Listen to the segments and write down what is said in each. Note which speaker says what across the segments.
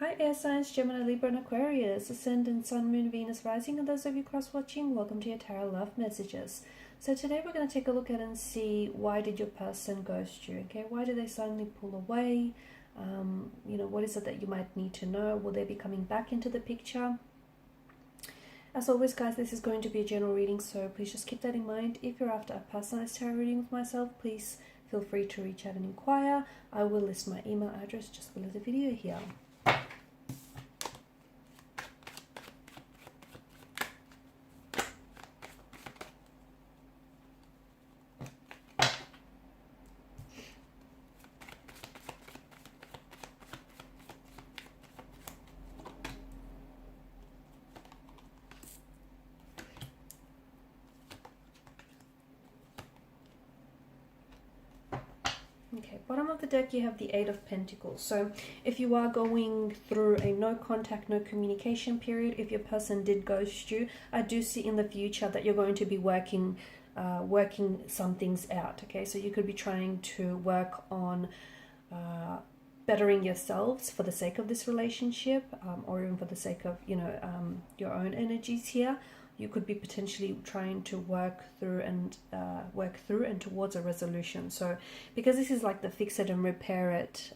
Speaker 1: Hi air signs, Gemini, Libra and Aquarius, Ascendant, Sun, Moon, Venus, Rising, and those of you cross-watching, welcome to your Tarot Love Messages. So today we're going to take a look at and see why did your person ghost you, okay? Why did they suddenly pull away? What is it that you might need to know? Will they be coming back into the picture? As always, guys, this is going to be a general reading, so please just keep that in mind. If you're after a personalized tarot reading with myself, please feel free to reach out and inquire. I will list my email address just below the video here. Okay, bottom of the deck you have the Eight of Pentacles. So if you are going through a no contact, no communication period, if your person did ghost you, I do see in the future that you're going to be working some things out. Okay, so you could be trying to work on bettering yourselves for the sake of this relationship, or even for the sake of your own energies here. You could be potentially trying to work through and towards a resolution. So because this is like the fix it and repair it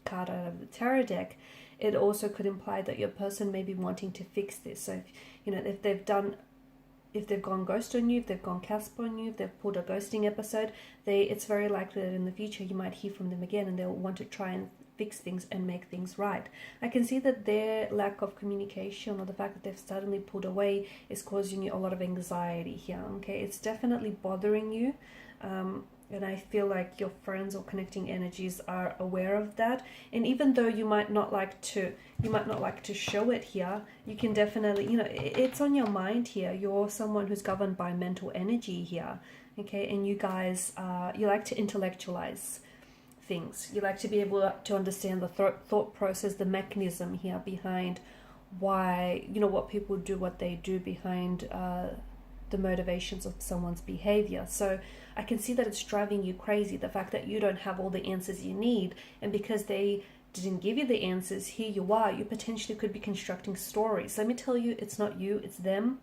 Speaker 1: card out of the tarot deck, it also could imply that your person may be wanting to fix this. So if they've gone ghost on you, if they've gone Casp on you, if they've pulled a ghosting episode, it's very likely that in the future you might hear from them again and they'll want to try and fix things and make things right. I can see that their lack of communication or the fact that they've suddenly pulled away is causing you a lot of anxiety here. Okay, it's definitely bothering you, and I feel like your friends or connecting energies are aware of that. And even though you might not like to show it here, you can definitely, it's on your mind here. You're someone who's governed by mental energy here. Okay, and you guys, you like to intellectualize things. You like to be able to understand the thought process, the mechanism here behind why, what people do, what they do, behind the motivations of someone's behavior. So I can see that it's driving you crazy, the fact that you don't have all the answers you need, and because they didn't give you the answers, here you are, you potentially could be constructing stories. Let me tell you, it's not you, it's them.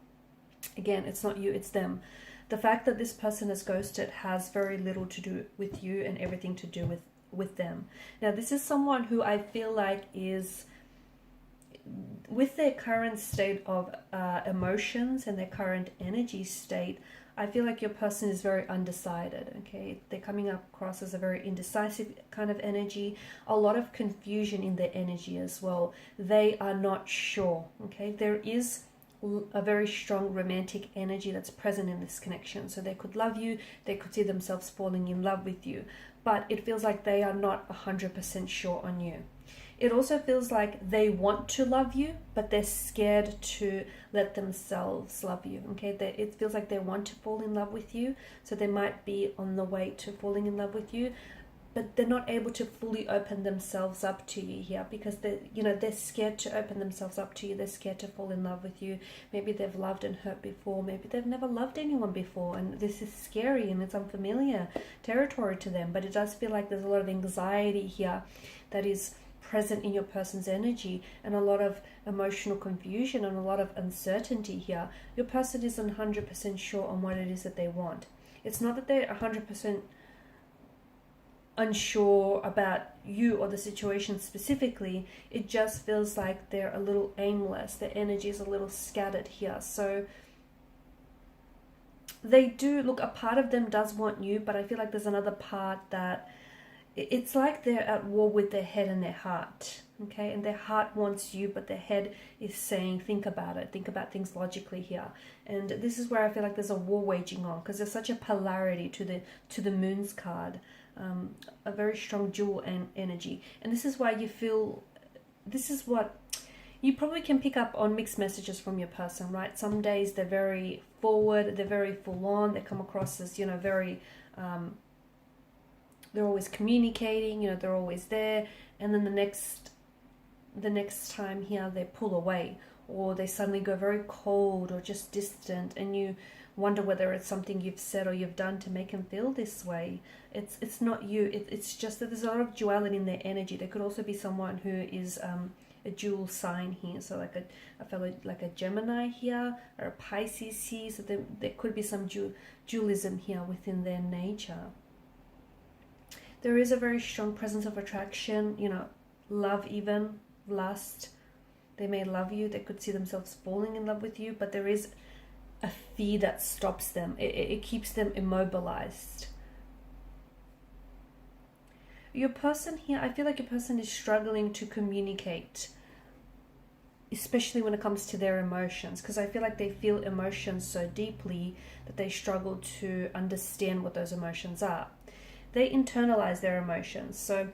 Speaker 1: Again, it's not you, it's them. The fact that this person is ghosted has very little to do with you and everything to do with them. Now, this is someone who I feel like is, with their current state of emotions and their current energy state, I feel like your person is very undecided. Okay, they're coming across as a very indecisive kind of energy, a lot of confusion in their energy as well. They are not sure. Okay, there is a very strong romantic energy that's present in this connection. So they could love you, they could see themselves falling in love with you, but it feels like they are not 100% sure on you. It also feels like they want to love you, but they're scared to let themselves love you. Okay, it feels like they want to fall in love with you, so they might be on the way to falling in love with you, but they're not able to fully open themselves up to you here because they're scared to open themselves up to you. They're scared to fall in love with you. Maybe they've loved and hurt before. Maybe they've never loved anyone before, and this is scary and it's unfamiliar territory to them. But it does feel like there's a lot of anxiety here that is present in your person's energy, and a lot of emotional confusion and a lot of uncertainty here. Your person isn't 100% sure on what it is that they want. It's not that they're 100% unsure about you or the situation specifically. It just feels like they're a little aimless. Their energy is a little scattered here. So they do, look, a part of them does want you, but I feel like there's another part that it's like they're at war with their head and their heart. Okay, and their heart wants you, but their head is saying, think about it, think about things logically here. And this is where I feel like there's a war waging on, because there's such a polarity to the Moon's card, a very strong dual energy. And this is why you feel, this is what you probably can pick up on mixed messages from your person, right? Some days they're very forward, they're very full on, they come across as, very they're always communicating, they're always there, and then the next time here they pull away, or they suddenly go very cold or just distant, and you wonder whether it's something you've said or you've done to make them feel this way. It's not you. It's just that there's a lot of duality in their energy. There could also be someone who is a dual sign here, so like a fellow like a Gemini here or a Pisces here. So there could be some dualism here within their nature. There is a very strong presence of attraction, you know, love, even lust. They may love you, they could see themselves falling in love with you, but there is a fear that stops them. It keeps them immobilized. Your person here, I feel like your person is struggling to communicate, especially when it comes to their emotions, because I feel like they feel emotions so deeply that they struggle to understand what those emotions are. They internalize their emotions, so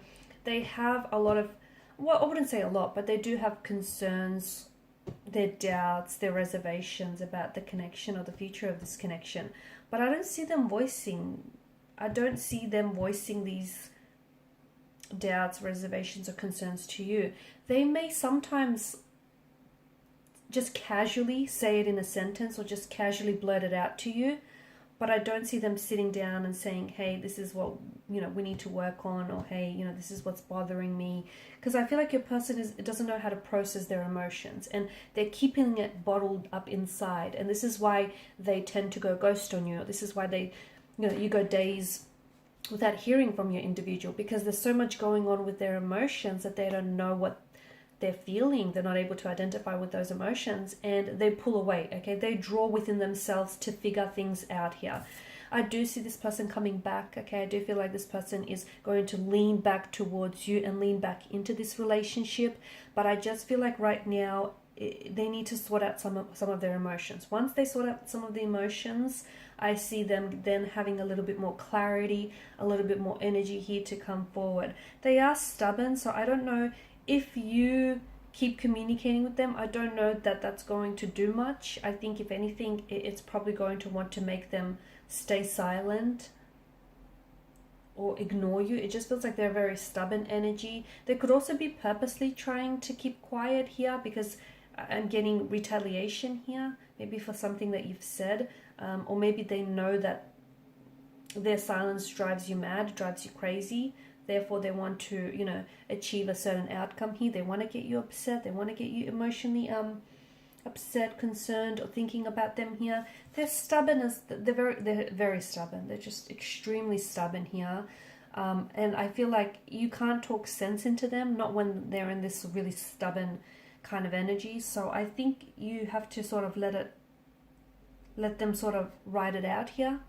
Speaker 1: they have a lot of, well, I wouldn't say a lot, but they do have concerns, their doubts, their reservations about the connection or the future of this connection. But I don't see them voicing these doubts, reservations, or concerns to you. They may sometimes just casually say it in a sentence or just casually blurt it out to you, but I don't see them sitting down and saying, hey, this is what, you know, we need to work on, or hey, you know, this is what's bothering me. Because I feel like your person doesn't know how to process their emotions, and they're keeping it bottled up inside. And this is why they tend to go ghost on you. This is why they, you know, you go days without hearing from your individual, because there's so much going on with their emotions that they don't know what they're feeling. They're not able to identify with those emotions, and they pull away. Okay, they draw within themselves to figure things out here. I do see this person coming back. Okay, I do feel like this person is going to lean back towards you and lean back into this relationship, but I just feel like right now they need to sort out some of their emotions. Once they sort out some of the emotions, I see them then having a little bit more clarity, a little bit more energy here to come forward. They are stubborn, so I don't know if you keep communicating with them. I don't know that that's going to do much. I think if anything, it's probably going to want to make them stay silent or ignore you. It just feels like they're very stubborn energy. They could also be purposely trying to keep quiet here, because I'm getting retaliation here, maybe for something that you've said, or maybe they know that their silence drives you mad, drives you crazy. Therefore, they want to, you know, achieve a certain outcome here. They want to get you upset. They want to get you emotionally upset, concerned, or thinking about them here. They're stubborn. They're very stubborn. They're just extremely stubborn here. And I feel like you can't talk sense into them, not when they're in this really stubborn kind of energy. So I think you have to sort of let them sort of ride it out here.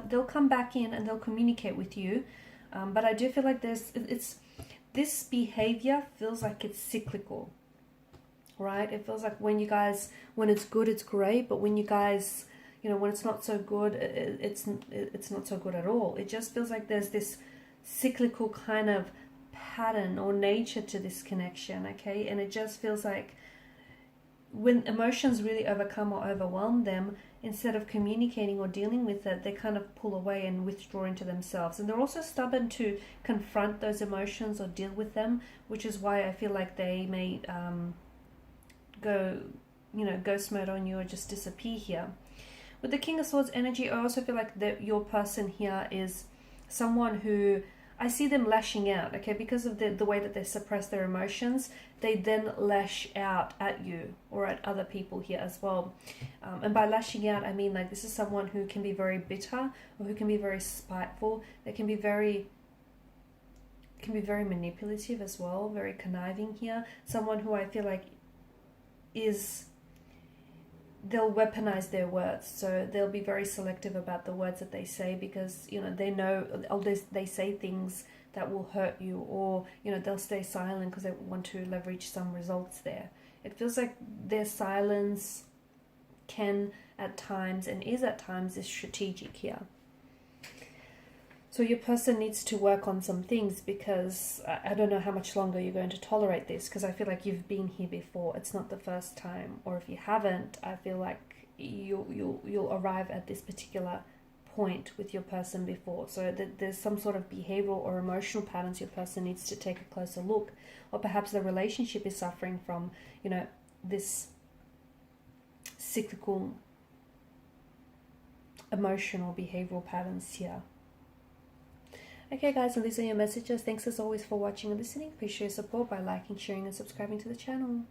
Speaker 1: They'll come back in and they'll communicate with you. But I do feel like this behavior feels like it's cyclical, right? It feels like when it's good, it's great, but when you guys, you know, when it's not so good, it's not so good at all. It just feels like there's this cyclical kind of pattern or nature to this connection, okay? And it just feels like when emotions really overcome or overwhelm them, instead of communicating or dealing with it, they kind of pull away and withdraw into themselves. And they're also stubborn to confront those emotions or deal with them, which is why I feel like they may go ghost mode on you or just disappear here. With the King of Swords energy, I also feel like that your person here is someone who, I see them lashing out, okay, because of the way that they suppress their emotions. They then lash out at you or at other people here as well. And by lashing out, I mean like this is someone who can be very bitter or who can be very spiteful. They can be very manipulative as well, very conniving here. Someone who I feel like they'll weaponize their words, so they'll be very selective about the words that they say, because you know they say things that will hurt you, or you know they'll stay silent because they want to leverage some results there. It feels like their silence can at times and is at times is strategic here. So your person needs to work on some things, because I don't know how much longer you're going to tolerate this, because I feel like you've been here before. It's not the first time, or if you haven't, I feel like you'll arrive at this particular point with your person before. So that there's some sort of behavioral or emotional patterns your person needs to take a closer look, or perhaps the relationship is suffering from, you know, this cyclical emotional behavioral patterns here. Okay guys, and these are your messages. Thanks as always for watching and listening. Please show your support by liking, sharing and subscribing to the channel.